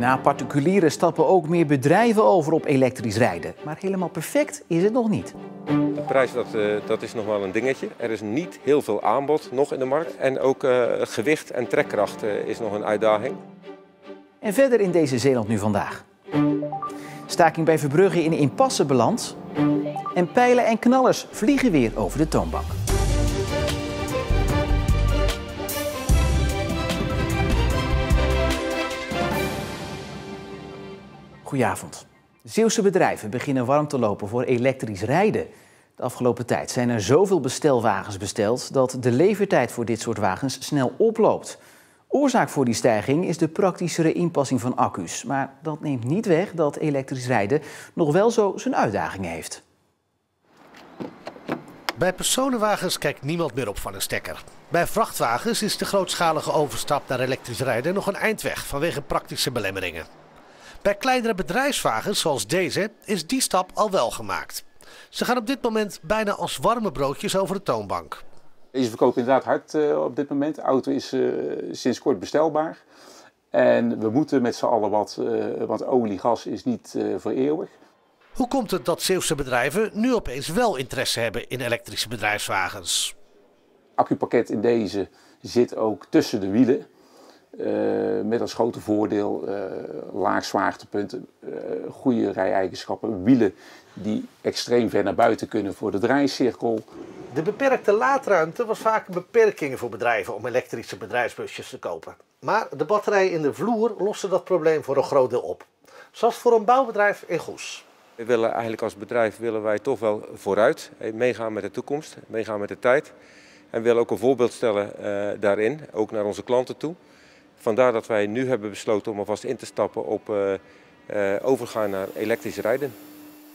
Na particulieren stappen ook meer bedrijven over op elektrisch rijden. Maar helemaal perfect is het nog niet. De prijs dat is nog wel een dingetje. Er is niet heel veel aanbod nog in de markt. En ook gewicht en trekkracht is nog een uitdaging. En verder in deze Zeeland nu vandaag. Staking bij Verbrugge in impasse beland. En pijlen en knallers vliegen weer over de toonbank. Goedenavond. Zeeuwse bedrijven beginnen warm te lopen voor elektrisch rijden. De afgelopen tijd zijn er zoveel bestelwagens besteld dat de levertijd voor dit soort wagens snel oploopt. Oorzaak voor die stijging is de praktischere inpassing van accu's. Maar dat neemt niet weg dat elektrisch rijden nog wel zo zijn uitdagingen heeft. Bij personenwagens kijkt niemand meer op van een stekker. Bij vrachtwagens is de grootschalige overstap naar elektrisch rijden nog een eindweg vanwege praktische belemmeringen. Bij kleinere bedrijfswagens zoals deze is die stap al wel gemaakt. Ze gaan op dit moment bijna als warme broodjes over de toonbank. Deze verkopen inderdaad hard op dit moment. De auto is sinds kort bestelbaar. En we moeten met z'n allen want olie, gas is niet voor eeuwig. Hoe komt het dat Zeeuwse bedrijven nu opeens wel interesse hebben in elektrische bedrijfswagens? Accupakket in deze zit ook tussen de wielen. Met als grote voordeel laag zwaartepunt, goede rijeigenschappen, wielen die extreem ver naar buiten kunnen voor de draaicirkel. De beperkte laadruimte was vaak een beperking voor bedrijven om elektrische bedrijfsbusjes te kopen. Maar de batterijen in de vloer lossen dat probleem voor een groot deel op. Zoals voor een bouwbedrijf in Goes. We willen eigenlijk als bedrijf toch wel vooruit, meegaan met de toekomst, meegaan met de tijd. En we willen ook een voorbeeld stellen daarin, ook naar onze klanten toe. Vandaar dat wij nu hebben besloten om alvast in te stappen op overgaan naar elektrisch rijden.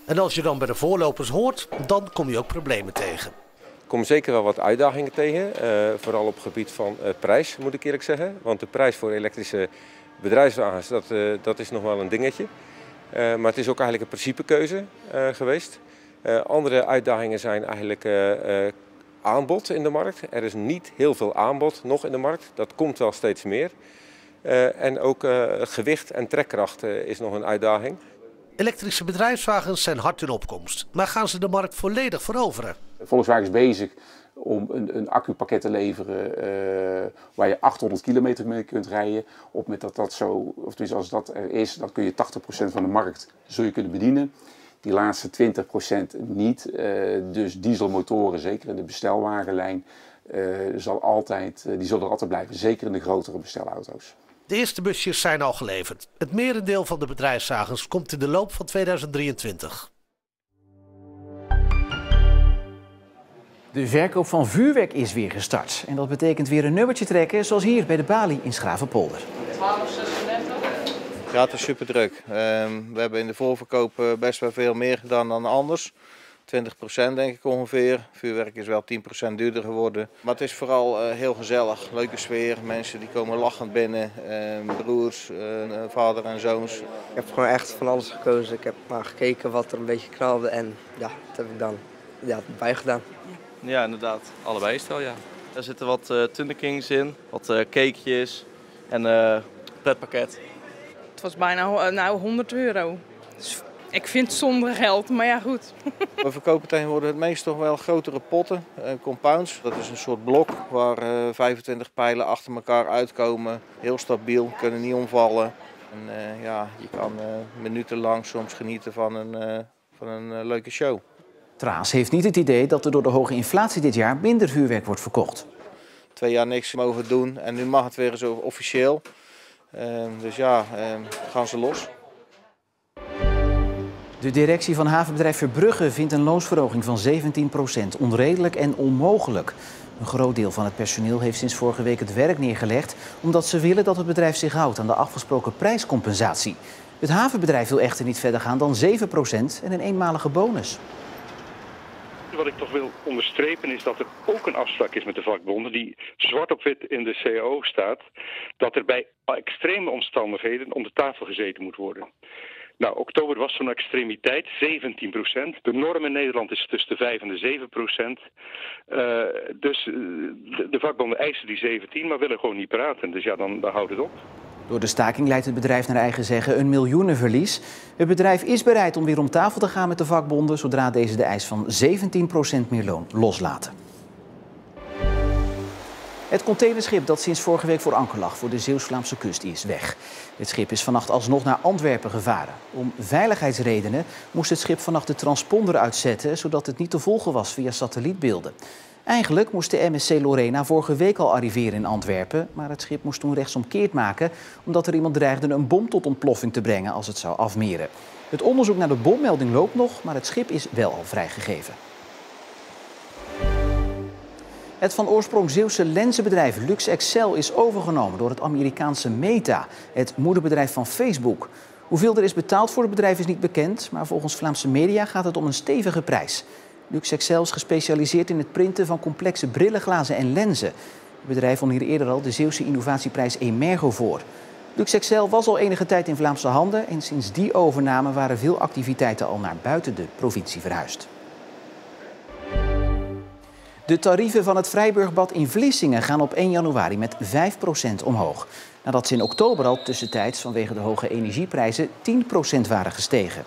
En als je dan bij de voorlopers hoort, dan kom je ook problemen tegen. Er komen zeker wel wat uitdagingen tegen, vooral op het gebied van prijs moet ik eerlijk zeggen. Want de prijs voor elektrische bedrijfswagens, dat is nog wel een dingetje. Maar het is ook eigenlijk een principekeuze geweest. Andere uitdagingen zijn eigenlijk aanbod in de markt. Er is niet heel veel aanbod nog in de markt, dat komt wel steeds meer. En ook gewicht en trekkracht is nog een uitdaging. Elektrische bedrijfswagens zijn hard in opkomst, maar gaan ze de markt volledig veroveren? Volkswagen is bezig om een accupakket te leveren waar je 800 kilometer mee kunt rijden. Op het moment dat zo, of tenminste als dat er is, dan kun je 80% van de markt zul je kunnen bedienen. Die laatste 20% niet. Dus dieselmotoren, zeker in de bestelwagenlijn, die zullen er altijd blijven. Zeker in de grotere bestelauto's. De eerste busjes zijn al geleverd. Het merendeel van de bedrijfswagens komt in de loop van 2023. De verkoop van vuurwerk is weer gestart. En dat betekent weer een nummertje trekken, zoals hier bij de balie in Schravenpolder. 12,36. Ja, het is super druk. We hebben in de voorverkoop best wel veel meer gedaan dan anders. 20% denk ik ongeveer. Vuurwerk is wel 10% duurder geworden. Maar het is vooral heel gezellig, leuke sfeer. Mensen die komen lachend binnen, broers, vader en zoons. Ik heb gewoon echt van alles gekozen. Ik heb maar gekeken wat er een beetje knalde en ja, dat heb ik dan bijgedaan. Ja, inderdaad. Allebei is het wel, ja. Er zitten wat Thunder Kings in, wat cakejes en pretpakket. Het was bijna €100. Dus ik vind het zonde geld, maar ja goed. We verkopen tegenwoordig het meest toch wel grotere potten, compounds. Dat is een soort blok waar 25 pijlen achter elkaar uitkomen. Heel stabiel, kunnen niet omvallen. En je kan minutenlang soms genieten van een leuke show. Traas heeft niet het idee dat er door de hoge inflatie dit jaar minder vuurwerk wordt verkocht. 2 jaar niks mogen doen en nu mag het weer zo officieel. Dus gaan ze los. De directie van havenbedrijf Verbrugge vindt een loonsverhoging van 17% onredelijk en onmogelijk. Een groot deel van het personeel heeft sinds vorige week het werk neergelegd omdat ze willen dat het bedrijf zich houdt aan de afgesproken prijscompensatie. Het havenbedrijf wil echter niet verder gaan dan 7% en een eenmalige bonus. Wat ik toch wil onderstrepen is dat er ook een afspraak is met de vakbonden die zwart op wit in de CAO staat, dat er bij extreme omstandigheden om de tafel gezeten moet worden. Nou, oktober was zo'n extremiteit, 17%. De norm in Nederland is tussen de 5 en de 7%. Dus de vakbonden eisen die 17, maar willen gewoon niet praten. Dus ja, dan houdt het op. Door de staking leidt het bedrijf naar eigen zeggen een miljoenenverlies. Het bedrijf is bereid om weer om tafel te gaan met de vakbonden zodra deze de eis van 17% meer loon loslaten. Het containerschip dat sinds vorige week voor anker lag voor de Zeeuws-Vlaamse kust is weg. Het schip is vannacht alsnog naar Antwerpen gevaren. Om veiligheidsredenen moest het schip vannacht de transponder uitzetten, zodat het niet te volgen was via satellietbeelden. Eigenlijk moest de MSC Lorena vorige week al arriveren in Antwerpen, maar het schip moest toen rechtsomkeerd maken omdat er iemand dreigde een bom tot ontploffing te brengen als het zou afmeren. Het onderzoek naar de bommelding loopt nog, maar het schip is wel al vrijgegeven. Het van oorsprong Zeeuwse lenzenbedrijf LuxExcel is overgenomen door het Amerikaanse Meta, het moederbedrijf van Facebook. Hoeveel er is betaald voor het bedrijf is niet bekend, maar volgens Vlaamse media gaat het om een stevige prijs. LuxExcel is gespecialiseerd in het printen van complexe brillenglazen en lenzen. Het bedrijf won hier eerder al de Zeeuwse innovatieprijs Emergo voor. LuxExcel was al enige tijd in Vlaamse handen en sinds die overname waren veel activiteiten al naar buiten de provincie verhuisd. De tarieven van het Vrijburgbad in Vlissingen gaan op 1 januari met 5% omhoog. Nadat ze in oktober al tussentijds vanwege de hoge energieprijzen 10% waren gestegen.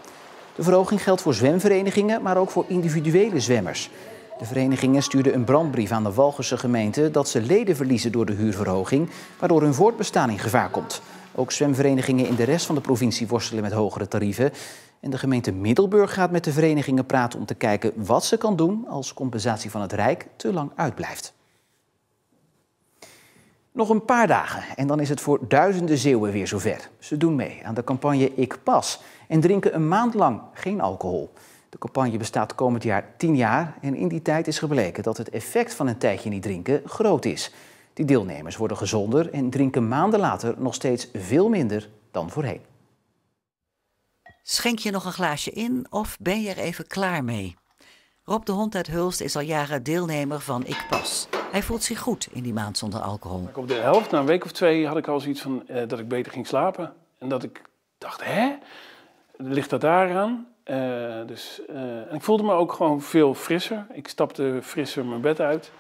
De verhoging geldt voor zwemverenigingen, maar ook voor individuele zwemmers. De verenigingen stuurden een brandbrief aan de Walcherse gemeente dat ze leden verliezen door de huurverhoging, waardoor hun voortbestaan in gevaar komt. Ook zwemverenigingen in de rest van de provincie worstelen met hogere tarieven. En de gemeente Middelburg gaat met de verenigingen praten om te kijken wat ze kan doen als compensatie van het Rijk te lang uitblijft. Nog een paar dagen en dan is het voor duizenden Zeeuwen weer zover. Ze doen mee aan de campagne Ik Pas en drinken een maand lang geen alcohol. De campagne bestaat komend jaar 10 jaar en in die tijd is gebleken dat het effect van een tijdje niet drinken groot is. Die deelnemers worden gezonder en drinken maanden later nog steeds veel minder dan voorheen. Schenk je nog een glaasje in of ben je er even klaar mee? Rob de Hond uit Hulst is al jaren deelnemer van Ik Pas. Hij voelt zich goed in die maand zonder alcohol. Op de helft, na een week of 2, had ik al zoiets van dat ik beter ging slapen. En dat ik dacht, ligt dat daaraan? En ik voelde me ook gewoon veel frisser. Ik stapte frisser mijn bed uit.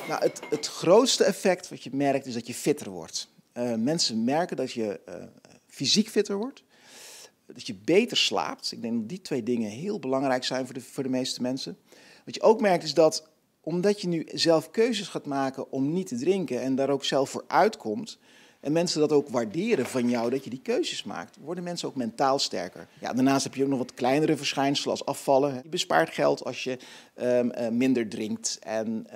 Nou, het grootste effect wat je merkt is dat je fitter wordt. Mensen merken dat je fysiek fitter wordt. Dat je beter slaapt. Ik denk dat die 2 dingen heel belangrijk zijn voor de meeste mensen. Wat je ook merkt is dat omdat je nu zelf keuzes gaat maken om niet te drinken en daar ook zelf voor uitkomt, en mensen dat ook waarderen van jou, dat je die keuzes maakt, worden mensen ook mentaal sterker. Ja, daarnaast heb je ook nog wat kleinere verschijnselen als afvallen. Je bespaart geld als je minder drinkt en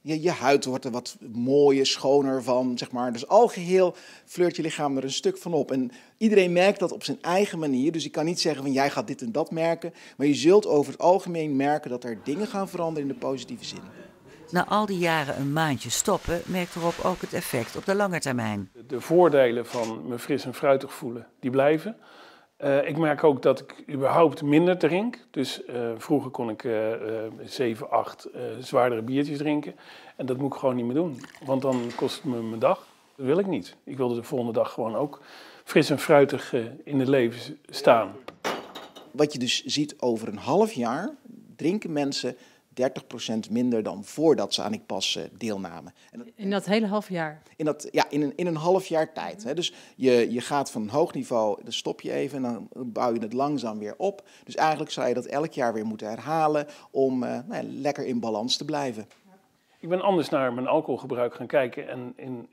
je huid wordt er wat mooier, schoner van, zeg maar. Dus algeheel flirt je lichaam er een stuk van op. En iedereen merkt dat op zijn eigen manier. Dus ik kan niet zeggen van jij gaat dit en dat merken. Maar je zult over het algemeen merken dat er dingen gaan veranderen in de positieve zin. Na al die jaren een maandje stoppen, merkt Rob ook het effect op de lange termijn. De voordelen van me fris en fruitig voelen, die blijven. Ik merk ook dat ik überhaupt minder drink. Dus vroeger kon ik 7, 8 zwaardere biertjes drinken. En dat moet ik gewoon niet meer doen. Want dan kost het me mijn dag. Dat wil ik niet. Ik wilde de volgende dag gewoon ook fris en fruitig in het leven staan. Wat je dus ziet over een half jaar drinken mensen 30% minder dan voordat ze aan Ik Pas deelnamen. In dat hele half jaar? In een half jaar tijd. Hè. Dus je gaat van een hoog niveau, dan stop je even en dan bouw je het langzaam weer op. Dus eigenlijk zou je dat elk jaar weer moeten herhalen om lekker in balans te blijven. Ik ben anders naar mijn alcoholgebruik gaan kijken en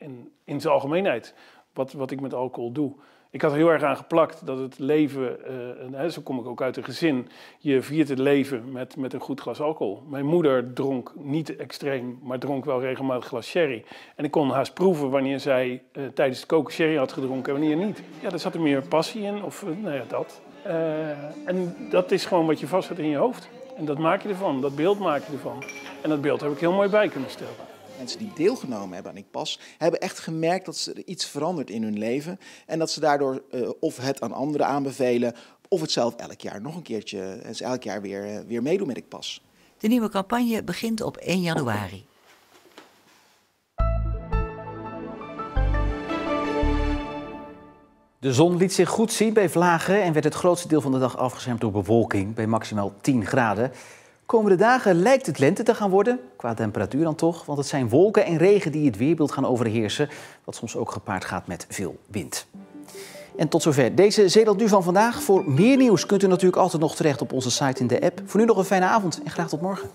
in zijn algemeenheid wat ik met alcohol doe. Ik had er heel erg aan geplakt dat het leven, zo kom ik ook uit een gezin, je viert het leven met een goed glas alcohol. Mijn moeder dronk niet extreem, maar dronk wel regelmatig een glas sherry. En ik kon haast proeven wanneer zij tijdens het koken sherry had gedronken en wanneer niet. Ja, daar zat er meer passie in, of dat. En dat is gewoon wat je vastzet in je hoofd. En dat maak je ervan, dat beeld maak je ervan. En dat beeld heb ik heel mooi bij kunnen stellen. Mensen die deelgenomen hebben aan Ik Pas, hebben echt gemerkt dat er iets verandert in hun leven. En dat ze daardoor of het aan anderen aanbevelen, of het zelf elk jaar nog een keertje, elk jaar weer meedoen met Ik Pas. De nieuwe campagne begint op 1 januari. De zon liet zich goed zien bij vlagen en werd het grootste deel van de dag afgeschermd door bewolking bij maximaal 10 graden. Komende dagen lijkt het lente te gaan worden, qua temperatuur dan toch, want het zijn wolken en regen die het weerbeeld gaan overheersen, wat soms ook gepaard gaat met veel wind. En tot zover deze Zeeland Nu van vandaag. Voor meer nieuws kunt u natuurlijk altijd nog terecht op onze site in de app. Voor nu nog een fijne avond en graag tot morgen.